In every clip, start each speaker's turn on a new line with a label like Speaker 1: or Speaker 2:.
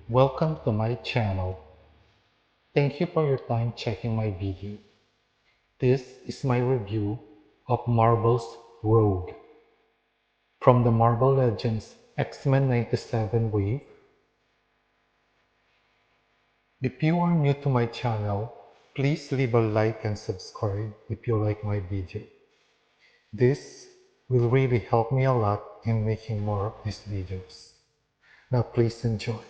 Speaker 1: Welcome to my channel. Thank you for your time checking my video. This is my review of Marvel's Rogue from the Marvel Legends X-Men 97 wave. If you are new to my channel, please leave a like and subscribe if you like my video. This will really help me a lot in making more of these videos. Now please enjoy.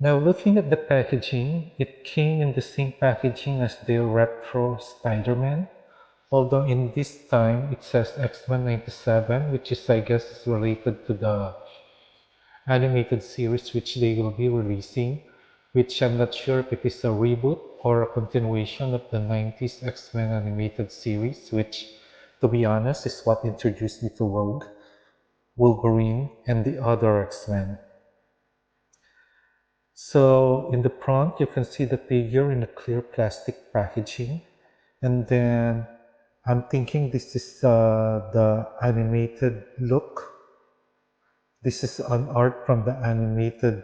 Speaker 1: Now looking at the packaging, it came in the same packaging as the Retro Spider-Man, although in this time it says X-Men 97, which is I guess is related to the animated series which they will be releasing, which I'm not sure if it is a reboot or a continuation of the 90s X-Men animated series, which to be honest is what introduced me to Rogue, Wolverine, and the other X-Men. So in the front, you can see the figure in a clear plastic packaging. And then I'm thinking this is the animated look. This is an art from the animated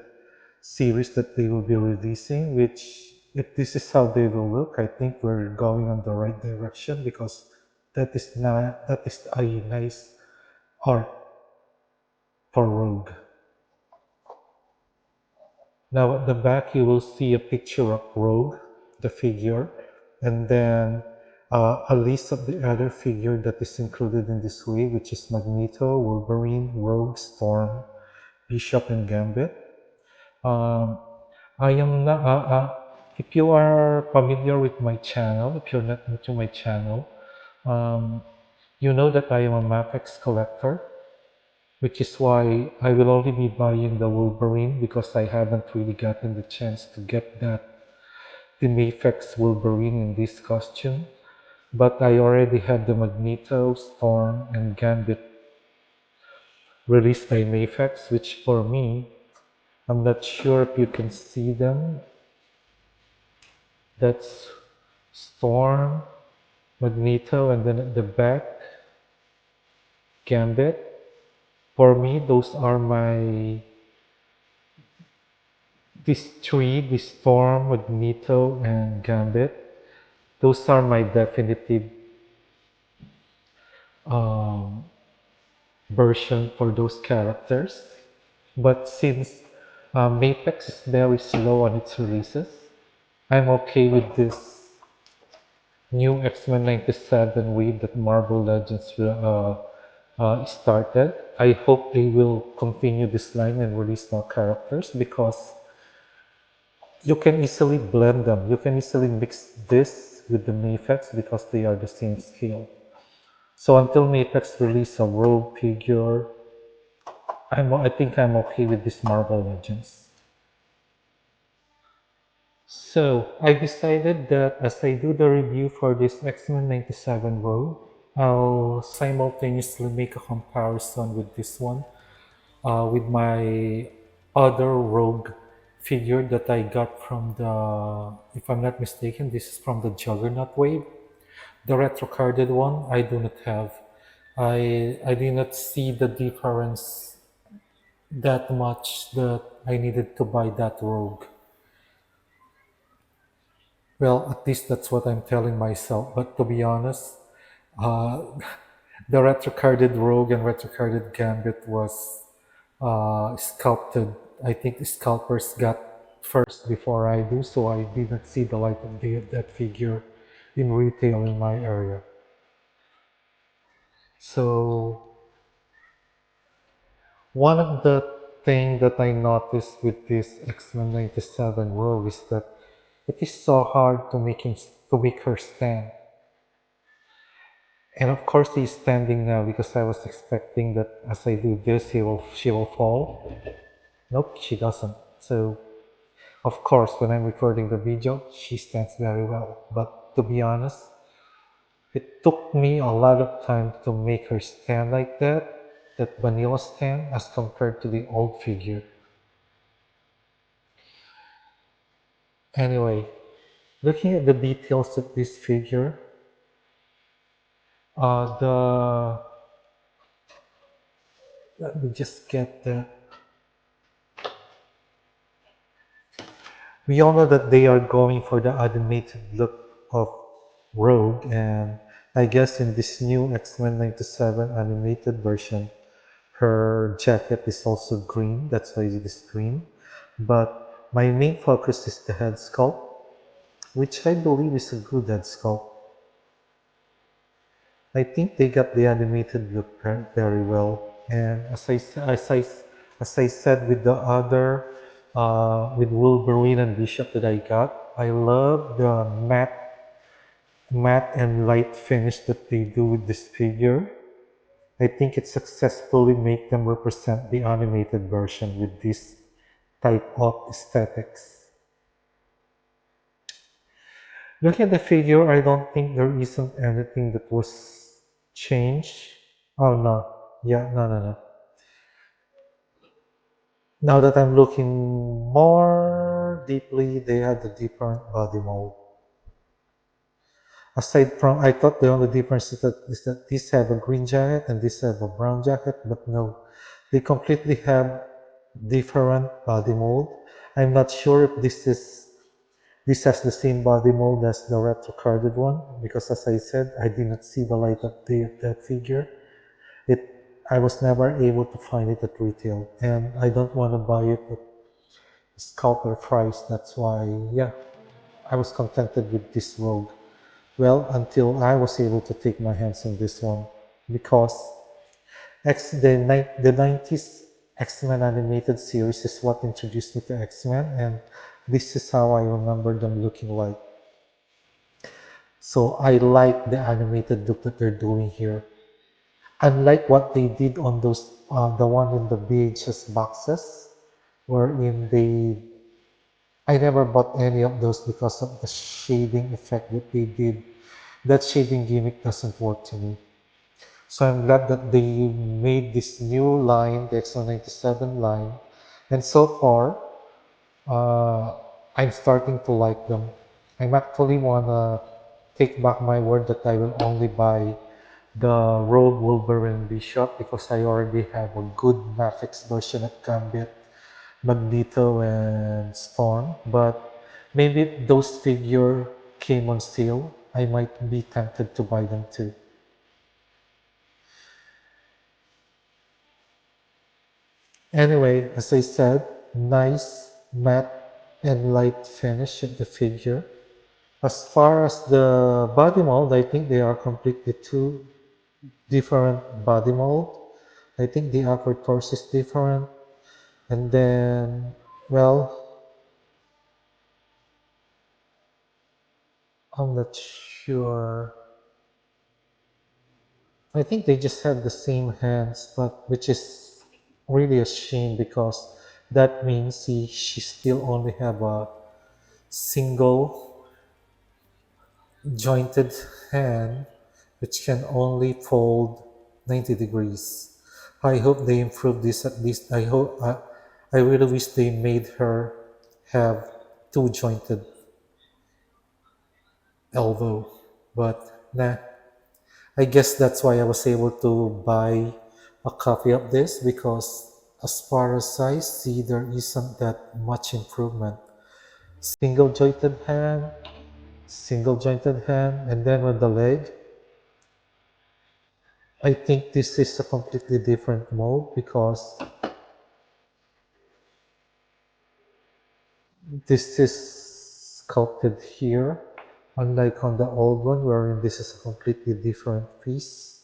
Speaker 1: series that they will be releasing, which if this is how they will look, I think we're going on the right direction because that is a nice art for Rogue. Now at the back you will see a picture of Rogue, the figure, and then a list of the other figure that is included in this wave, which is Magneto, Wolverine, Rogue, Storm, Bishop, and Gambit. Um, I am not, if you are familiar with my channel, if you're not new to my channel, um, you know that I am a Mafex collector, which is why I will only be buying the Wolverine because I haven't really gotten the chance to get the Mafex Wolverine in this costume. But I already had the Magneto, Storm, and Gambit released by Mafex, which for me, I'm not sure if you can see them. That's Storm, Magneto, and then at the back, Gambit. For me, those are my these three, the Storm, Magneto, and Gambit. Those are my definitive um, version for those characters. But since Mapex is very slow on its releases, I'm okay with this new X-Men 97 wave that Marvel Legends started. I hope they will continue this line and release more characters because you can easily blend them. You can easily mix this with the Mafex because they are the same scale. So until Mafex release a Rogue figure, I think I'm okay with this Marvel Legends. So I decided that as I do the review for this X-Men 97 Rogue, I'll simultaneously make a comparison with this one with my other Rogue figure that I got from the, if I'm not mistaken, this is from the Juggernaut wave. The retro carded one I do not have. I did not see the difference that much that I needed to buy that Rogue. Well, at least that's what I'm telling myself. But to be honest, uh, the retrocarded Rogue and retrocarded Gambit was sculpted. I think the scalpers got first before I do, so I didn't see the light of day of that figure in retail in my area. So one of the things that I noticed with this X-Men 97 Rogue is that it is so hard to make her stand. And of course he's standing now because I was expecting that as I do this she will fall. Nope, she doesn't. So of course when I'm recording the video she stands very well. But to be honest, it took me a lot of time to make her stand like that vanilla stand as compared to the old figure. Anyway, looking at the details of this figure, the let me just get the We all know that they are going for the animated look of Rogue, and I guess in this new X-Men 97 animated version, her jacket is also green, that's why it is green. But my main focus is the head sculpt, which I believe is a good head sculpt. I think they got the animated look very well. And as I said with the other, with Wolverine and Bishop that I got, I love the matte and light finish that they do with this figure. I think it successfully make them represent the animated version with this type of aesthetics. Looking at the figure, I don't think there isn't anything that was changed. Oh no, yeah, no. Now that I'm looking more deeply, they had a different body mold. Aside from, I thought the only difference is that these have a green jacket and this have a brown jacket, but no, they completely have different body mold. I'm not sure if this has the same body mold as the retro-carded one, because as I said, I did not see the light of day of that figure. It I was never able to find it at retail, and I don't want to buy it at scalper price. That's why, yeah, I was contented with this Rogue. Well, until I was able to take my hands on this one, because the 90s X-Men animated series is what introduced me to X-Men, and this is how I remember them looking like. So I like the animated look that they're doing here. Unlike what they did on those, the one in the VHS boxes, wherein I never bought any of those because of the shading effect that they did. That shading gimmick doesn't work to me. So I'm glad that they made this new line, the X197 line, and so far, uh, I'm starting to like them. I'm actually wanna take back my word that I will only buy the Rogue Wolverine Bishop because I already have a good Mafex version of Gambit, Magneto, and Storm. But maybe if those figure came on sale, I might be tempted to buy them too. Anyway, as I said, nice matte and light finish of the figure. As far as the body mold, I think they are completely two different body mold. I think the upper torso is different. And then, well, I'm not sure. I think they just have the same hands, but which is really a shame because that means she still only have a single jointed hand which can only fold 90 degrees. I hope they improve this at least. I really wish they made her have two jointed elbow, but nah. I guess that's why I was able to buy a copy of this because as far as I see, there isn't that much improvement. Single jointed hand, single jointed hand, and then with the leg, I think this is a completely different mode because this is sculpted here, unlike on the old one wherein this is a completely different piece.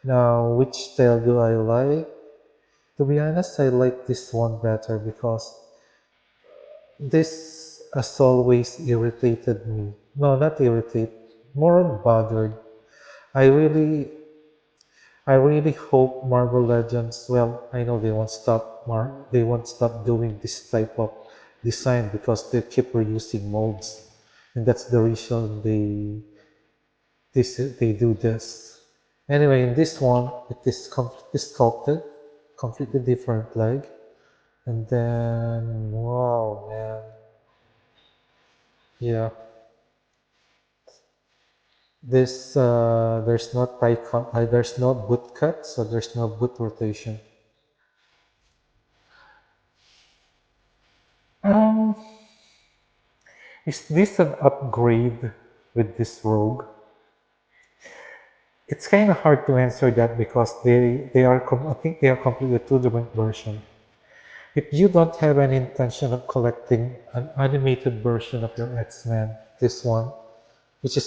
Speaker 1: Now, which style do I like? To be honest, I like this one better because this, as always, irritated me. No, not irritate, more on bothered. I really, I really hope Marvel Legends. Well, I know they won't stop doing this type of design because they keep reusing molds, and that's the reason they do this. Anyway, in this one, it is completely sculpted, completely different leg. And then, wow, man, yeah, there's no there's no boot cut, so there's no boot rotation. Um, Is this an upgrade with this rogue? It's kind of hard to answer that because I think they are completely two different versions. If you don't have any intention of collecting an animated version of your X-Men, this one, which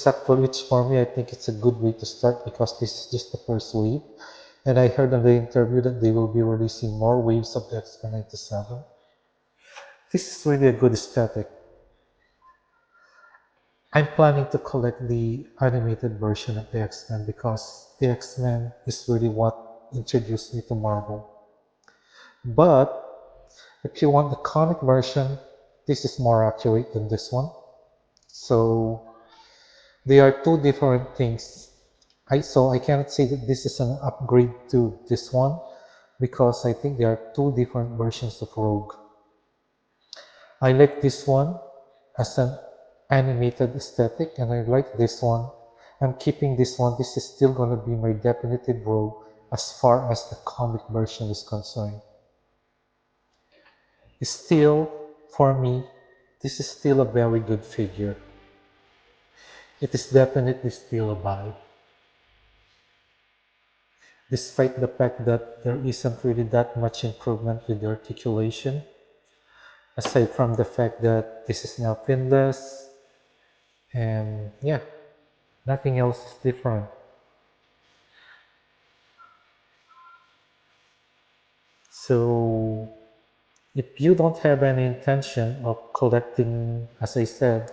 Speaker 1: for me I think it's a good way to start because this is just the first wave. And I heard in the interview that they will be releasing more waves of the X-Men 97. This is really a good aesthetic. I'm planning to collect the animated version of the X-Men because the X-Men is really what introduced me to Marvel. But if you want the comic version, this is more accurate than this one. So they are two different things. I cannot say that this is an upgrade to this one because I think there are two different versions of Rogue. I like this one as an animated aesthetic and I like this one. I'm keeping this one. This is still going to be my definitive Rogue as far as the comic version is concerned. Still, for me, this is still a very good figure. It is definitely still a buy. Despite the fact that there isn't really that much improvement with the articulation, aside from the fact that this is now pinless, and yeah, nothing else is different. So, if you don't have any intention of collecting, as I said,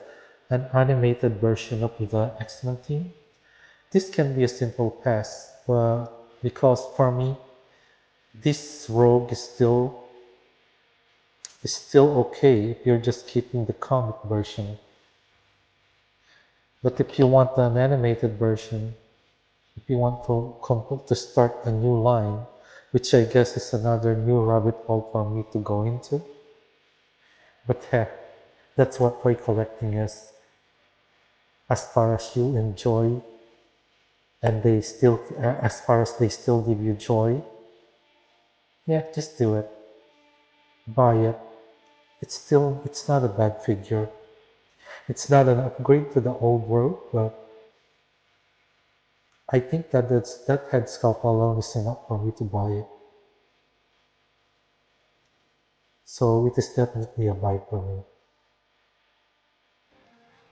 Speaker 1: an animated version of the X-Men team, this can be a simple pass, but because for me, this rogue is still okay if you're just keeping the comic version. But if you want an animated version, if you want to start a new line, which I guess is another new rabbit hole for me to go into. But heck, that's what toy collecting is. As far as you enjoy, and as far as they still give you joy, yeah, just do it. Buy it. It's not a bad figure. It's not an upgrade to the old world, but I think that head sculpt alone is enough for me to buy it. So it is definitely a buy for me.